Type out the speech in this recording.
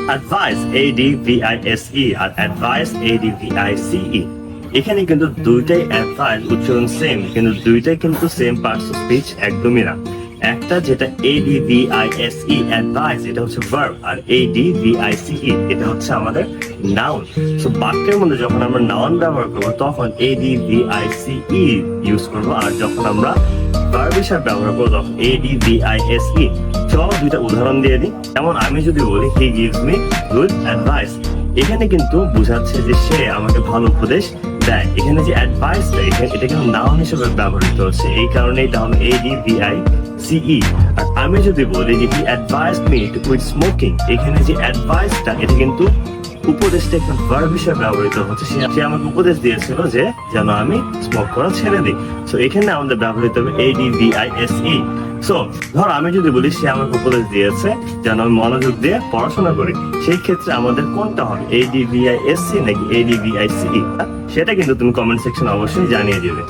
Advice ADVISE আর advice ADVICE। এখানে কিন্তু দুইটাই অ্যাডভাইস উচ্চারণ সেম, কিন্তু দুইটাই কিন্তু সেম পার্টস অফ স্পিচ একদমই না। একটা যেটা ADVISE অ্যাডভাইস, এটা হচ্ছে ভার্ব, আর ADVICE এটা হচ্ছে আমাদের নাউন। সো বাক্যের মধ্যে যখন আমরা নাউন ব্যবহার করবো তখন ADVICE ইউজ করবো, আর যখন আমরা ভার্ব হিসাবে ব্যবহার করবো তখন ADVISE। চলো দুইটা উদাহরণ দিয়ে দিই। যেমন আমি যদি বলি he gives me good advice, এখানে কিন্তু বোঝাচ্ছে যে সে আমাকে ভালো উপদেশ দেয়। এখানে যে অ্যাডভাইসটা এটা কিন্তু নাউন হিসেবে ব্যবহৃত হচ্ছে, এই কারণে এটা হলো ADVICE। আর আমি যদি বলি যে he advised me to quit smoking, এখানে যে অ্যাডভাইসটা এটা কিন্তু উপদেশটা একটা ভার্ব হিসেবে ব্যবহৃত হচ্ছে। সে আমাকে উপদেশ দিয়েছিল যে যেন আমি স্মোক করা ছেড়ে দিই। সো এখানে আমাদের ব্যবহৃত হবে ADVISE। সো ধর আমি যদি বলি সে আমাকে উপদেশ দিয়েছে যেন আমি মনোযোগ দিয়ে পড়াশোনা করি, সেই ক্ষেত্রে আমাদের কোনটা হবে, ADVISE নাকি ADVICE? সেটা কিন্তু তুমি কমেন্ট সেকশনে অবশ্যই জানিয়ে দিবে।